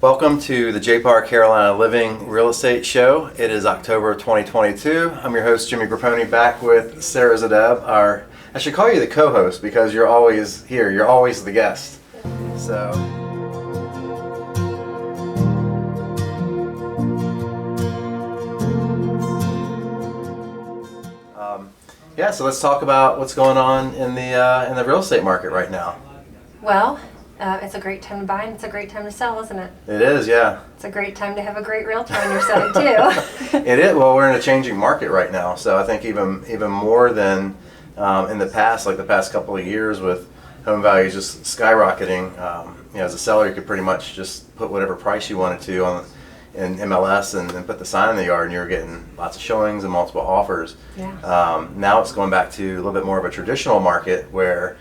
Welcome to the JPAR Carolina Living Real Estate Show. It is October 2022. I'm your host, Jimmy Grappone, back with Sarah Zdeb. I should call you the co-host because you're always here. You're always the guest. So, so let's talk about what's going on in the real estate market right now. Well, it's a great time to buy and it's a great time to sell, isn't it? It is, yeah. It's a great time to have a great realtor on your side too. It is. Well, we're in a changing market right now, so I think even more than in the past, like the past couple of years with home values just skyrocketing. As a seller, you could pretty much just put whatever price you wanted to in MLS and put the sign in the yard, and you were getting lots of showings and multiple offers. Yeah. Now it's going back to a little bit more of a traditional market where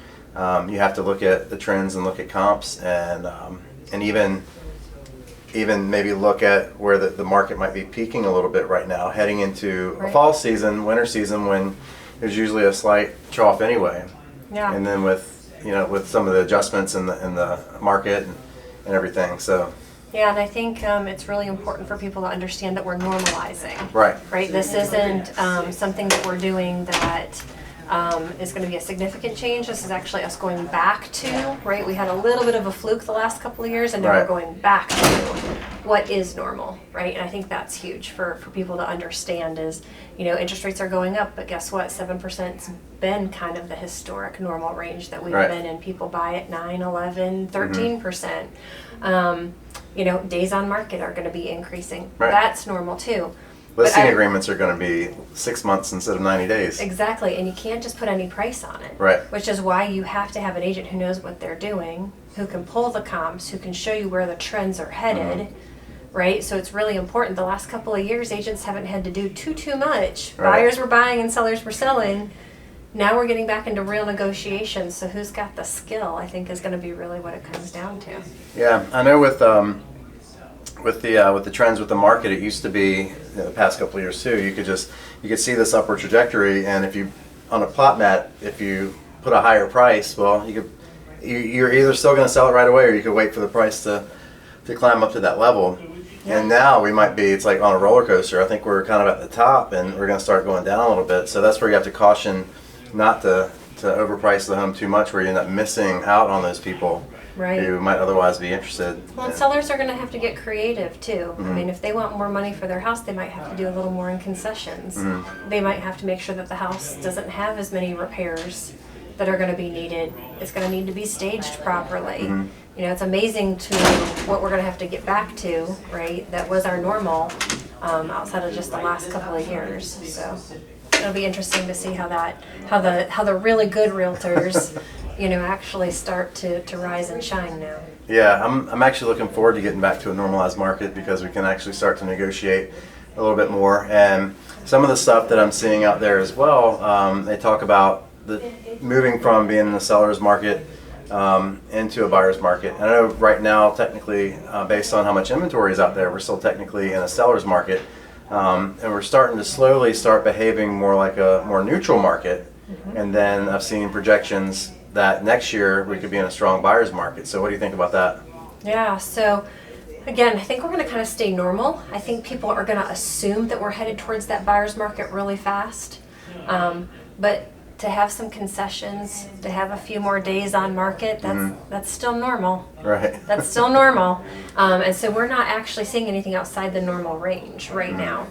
you have to look at the trends and look at comps and even maybe look at where the market might be peaking a little bit right now, heading into a fall season, winter season, when there's usually a slight trough anyway. Yeah. And then with some of the adjustments in the market and everything. So. Yeah, and I think it's really important for people to understand that we're normalizing. Right. Right. This isn't something that we're doing that is going to be a significant change. This is actually us going back to, right? We had a little bit of a fluke the last couple of years, and now we're going back to what is normal, right? And I think that's huge for people to understand is, interest rates are going up, but guess what? 7%'s been kind of the historic normal range that we've been in. People buy at 9, 11, 13%. Days on market are going to be increasing. Right. That's normal too. Listing agreements are going to be 6 months instead of 90 days. Exactly, and you can't just put any price on it. Right. Which is why you have to have an agent who knows what they're doing, who can pull the comps, who can show you where the trends are headed, right? So it's really important. The last couple of years, agents haven't had to do too much. Right. Buyers were buying and sellers were selling. Now we're getting back into real negotiations. So who's got the skill, I think, is going to be really what it comes down to. Yeah, I know with the trends with the market, it used to be the past couple of years too. You could see this upward trajectory, and if you on a plot mat, if you put a higher price, well, you're either still going to sell it right away, or you could wait for the price to climb up to that level. Yeah. And now it's like on a roller coaster. I think we're kind of at the top, and we're going to start going down a little bit. So that's where you have to caution not to overprice the home too much, where you end up missing out on those people. Right. Who might otherwise be interested. Well, and sellers are going to have to get creative too. I mean, if they want more money for their house, they might have to do a little more in concessions. They might have to make sure that the house doesn't have as many repairs that are going to be needed. It's going to need to be staged properly. It's amazing to what we're going to have to get back to, right? That was our normal outside of just the last couple of years. So it'll be interesting to see how the really good realtors actually start to rise and shine now. Yeah, I'm actually looking forward to getting back to a normalized market because we can actually start to negotiate a little bit more. And some of the stuff that I'm seeing out there as well, they talk about moving from being in the seller's market into a buyer's market. And I know right now, technically, based on how much inventory is out there, we're still technically in a seller's market. And we're starting to slowly start behaving more like a more neutral market. And then I've seen projections that next year we could be in a strong buyer's market. So what do you think about that? Yeah, so again, I think we're going to kind of stay normal. I think people are going to assume that we're headed towards that buyer's market really fast. But to have some concessions, to have a few more days on market, that's still normal. Right. That's still normal. And so we're not actually seeing anything outside the normal range right now.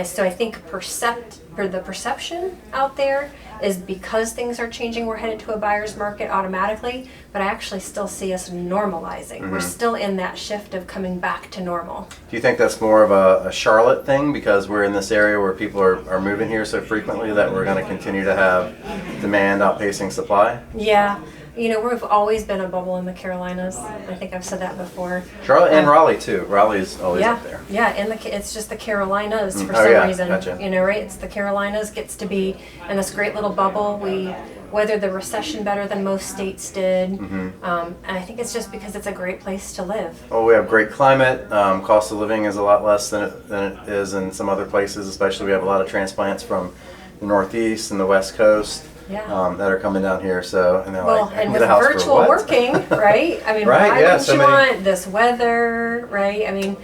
So I think the perception out there is because things are changing, we're headed to a buyer's market automatically, but I actually still see us normalizing. We're still in that shift of coming back to normal. Do you think that's more of a Charlotte thing because we're in this area where people are moving here so frequently that we're going to continue to have demand outpacing supply? Yeah. We've always been a bubble in the Carolinas. I think I've said that before. Charlotte and Raleigh too. Raleigh's always up there. Yeah, it's just the Carolinas for some reason. Gotcha. Right? It's the Carolinas gets to be in this great little bubble. We weathered the recession better than most states did. And I think it's just because it's a great place to live. Well, we have great climate. Cost of living is a lot less than it is in some other places, especially we have a lot of transplants from the Northeast and the West Coast. that are coming down here. So, and they're Well, like, I and can with get a house virtual for what? working, right? I mean, Right, why yeah, wouldn't so you many- want this weather, right? I mean,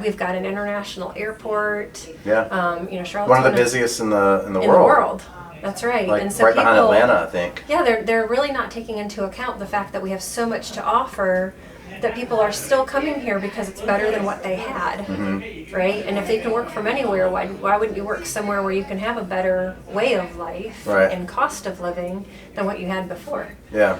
we've got an international airport. Yeah. You know, Charlotte's One of the busiest in the in the world. world. That's right. Like and so right behind people, Atlanta, I think. Yeah, they're really not taking into account the fact that we have so much to offer, that people are still coming here because it's better than what they had, right? And if they can work from anywhere, why wouldn't you work somewhere where you can have a better way of life Right. and cost of living than what you had before? Yeah.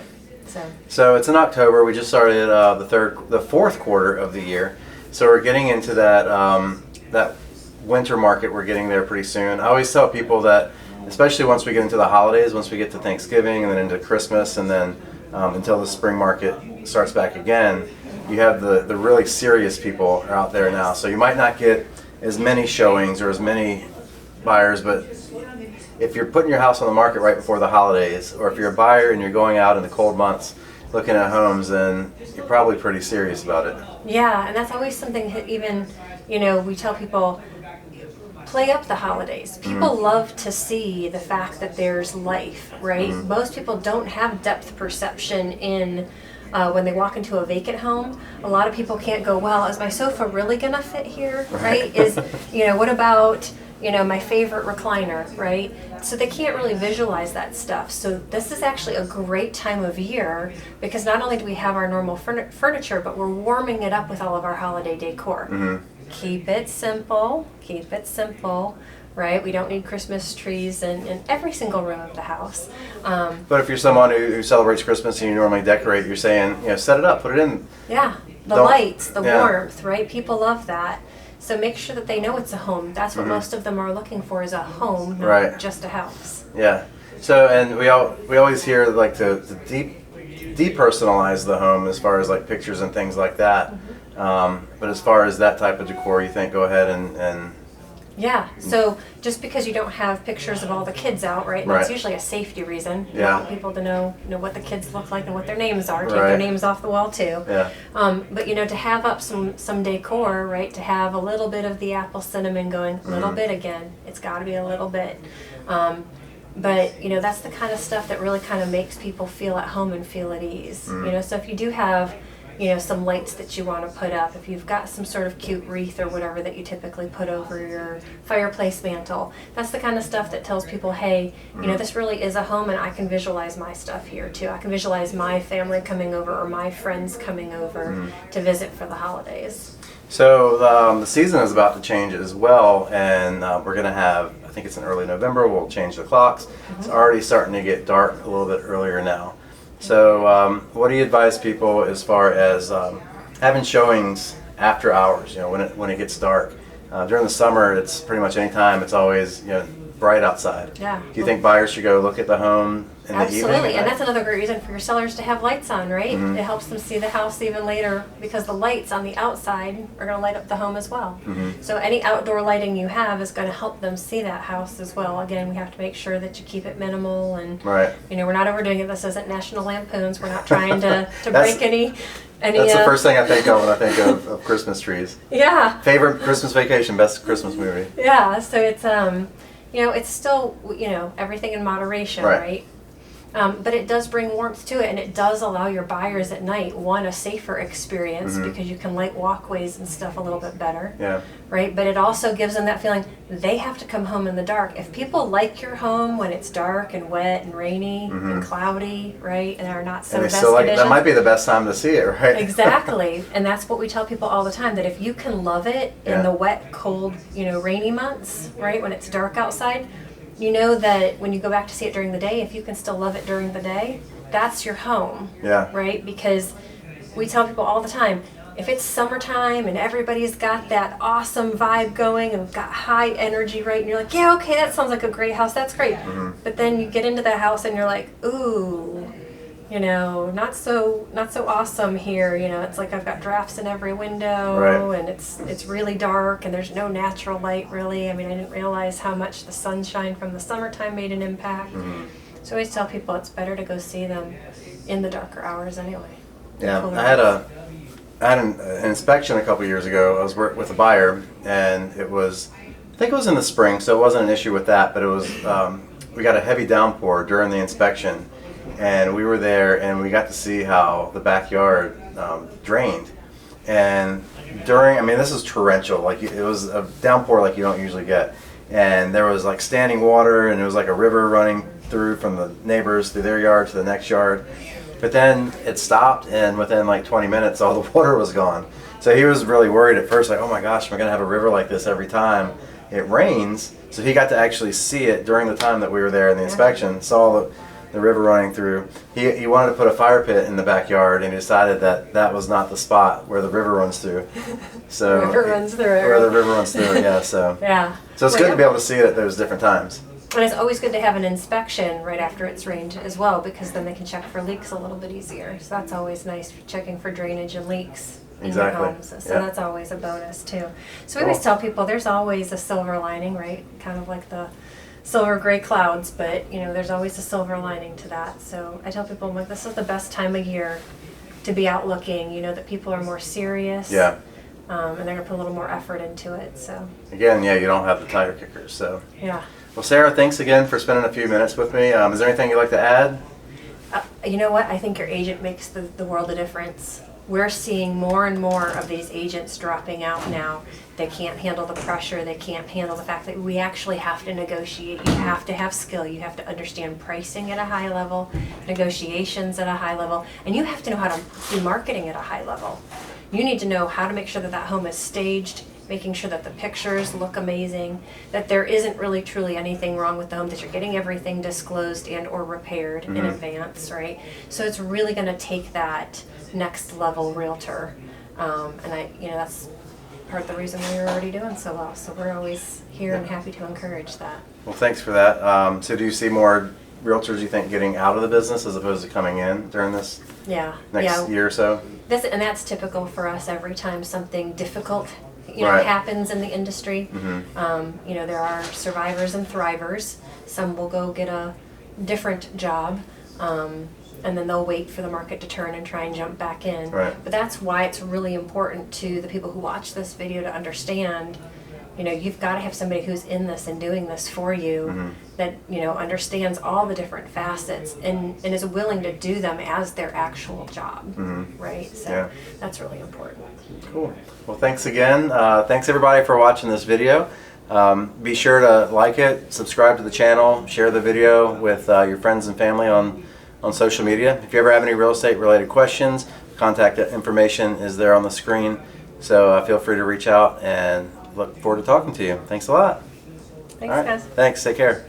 So So it's in October. We just started the fourth quarter of the year. So we're getting into that winter market. We're getting there pretty soon. I always tell people that, especially once we get into the holidays, once we get to Thanksgiving and then into Christmas, and then until the spring market starts back again, you have the really serious people are out there now. So you might not get as many showings or as many buyers, but if you're putting your house on the market right before the holidays, or if you're a buyer and you're going out in the cold months looking at homes, then you're probably pretty serious about it. yeah, and that's always something that even, you know, we tell people, play up the holidays. People love to see the fact that there's life, right? Most people don't have depth perception in when they walk into a vacant home. A lot of people can't go, well, is my sofa really gonna fit here, right? Is, you know, what about, you know, my favorite recliner, right? So they can't really visualize that stuff. So this is actually a great time of year, because not only do we have our normal furniture, but we're warming it up with all of our holiday decor. Keep it simple, right? We don't need Christmas trees in every single room of the house. But if you're someone who celebrates Christmas and you normally decorate, you're saying, you know, set it up, put it in. Yeah, the Don't- lights, the yeah. warmth, right? People love that. So make sure that they know it's a home. That's what most of them are looking for, is a home, not Right. just a house. Yeah. So, and we always hear like to depersonalize the home as far as like pictures and things like that. But as far as that type of decor, you think go ahead and Yeah, so just because you don't have pictures of all the kids out, right? Right. That's usually a safety reason. You Yeah. want people to know what the kids look like and what their names are. Take their Right. names off the wall too. yeah, But you know, to have up some decor, right? To have a little bit of the apple cinnamon going, a little bit again. It's got to be a little bit. But you know, that's the kind of stuff that really kind of makes people feel at home and feel at ease. You know, so if you do have, you know, some lights that you want to put up, if you've got some sort of cute wreath or whatever that you typically put over your fireplace mantle, that's the kind of stuff that tells people, hey, you know, this really is a home, and I can visualize my stuff here too. I can visualize my family coming over or my friends coming over to visit for the holidays. So the season is about to change as well, and we're going to have, I think it's in early November, we'll change the clocks. It's already starting to get dark a little bit earlier now. So what do you advise people as far as having showings after hours, you know, when it gets dark? During the summer, it's pretty much any time. It's always, you know, bright outside. Yeah. Do you think buyers should go look at the home in the evening? Absolutely, and that's another great reason for your sellers to have lights on, right? It helps them see the house even later, because the lights on the outside are going to light up the home as well. So any outdoor lighting you have is going to help them see that house as well. Again, we have to make sure that you keep it minimal, and Right. you know, we're not overdoing it. This isn't National Lampoons. We're not trying to That's- break any. That's the first thing I think of when I think of Christmas trees. Yeah. Favorite Christmas vacation, best Christmas movie. Yeah, so it's you know, it's still, you know, everything in moderation, Right. right? But it does bring warmth to it, and it does allow your buyers at night, one, a safer experience, because you can light walkways and stuff a little bit better, Yeah. right? But it also gives them that feeling they have to come home in the dark. If people like your home when it's dark and wet and rainy and cloudy, right, and are not so And they best still like, that conditions, might be the best time to see it, right? exactly, and that's what we tell people all the time, that if you can love it Yeah. in the wet, cold, you know, rainy months, right, when it's dark outside, you know that when you go back to see it during the day, if you can still love it during the day, that's your home, Yeah. right? Because we tell people all the time, if it's summertime and everybody's got that awesome vibe going and got high energy, right, and you're like, yeah, okay, that sounds like a great house, that's great. But then you get into that house and you're like, ooh, you know, not so awesome here. You know, it's like I've got drafts in every window, Right. and it's really dark, and there's no natural light really. I mean, I didn't realize how much the sunshine from the summertime made an impact. So I always tell people it's better to go see them in the darker hours anyway. Yeah, Cooler I had hours. an inspection a couple years ago. I was working with a buyer, and it was, I think it was in the spring, so it wasn't an issue with that, but it was we got a heavy downpour during the inspection, and we were there and we got to see how the backyard drained. And during, I mean, this is torrential, like it was a downpour like you don't usually get, and there was like standing water, and it was like a river running through from the neighbors through their yard to the next yard. But then it stopped, and within like 20 minutes all the water was gone. So he was really worried at first, like, oh my gosh, we're gonna have a river like this every time it rains. So he got to actually see it during the time that we were there in the inspection, saw the river running through. He wanted to put a fire pit in the backyard, and he decided that that was not the spot where the river runs through. So The river runs through it. where the river runs through it, yeah. So Yeah. so it's good to be able to see it at those different times. And it's always good to have an inspection right after it's rained as well, because then they can check for leaks a little bit easier. So that's always nice, checking for drainage and leaks in Exactly. your homes. So Yeah. that's always a bonus too. So we Cool. always tell people there's always a silver lining, right? Kind of like the silver gray clouds, but you know, there's always a silver lining to that. So I tell people, I'm like, this is the best time of year to be out looking. You know that people are more serious. Yeah. And they're gonna put a little more effort into it. So Again, yeah, you don't have the tire kickers. So, yeah. well, Sarah, thanks again for spending a few minutes with me. Is there anything you'd like to add? You know what? I think your agent makes the world a difference. We're seeing more and more of these agents dropping out now. They can't handle the pressure. They can't handle the fact that we actually have to negotiate. You have to have skill. You have to understand pricing at a high level, negotiations at a high level, and you have to know how to do marketing at a high level. You need to know how to make sure that that home is staged, making sure that the pictures look amazing, that there isn't really truly anything wrong with the home, that you're getting everything disclosed and or repaired in advance, right? So it's really going to take that next level realtor, and that's part of the reason we're already doing so well. So we're always here and happy to encourage that. Well, thanks for that. So do you see more realtors, you think, getting out of the business as opposed to coming in during this next year or so? And that's typical for us. Every time something difficult Right. happens in the industry, there are survivors and thrivers. Some will go get a different job, and then they'll wait for the market to turn and try and jump back in. Right. But that's why it's really important to the people who watch this video to understand, you've got to have somebody who's in this and doing this for you, that, understands all the different facets and is willing to do them as their actual job, right? So that's really important. Cool. Well, thanks again. Thanks everybody for watching this video. Be sure to like it, subscribe to the channel, share the video with your friends and family on social media. If you ever have any real estate related questions, contact information is there on the screen. So feel free to reach out, and look forward to talking to you. Thanks a lot. Thanks, guys. Thanks. Take care.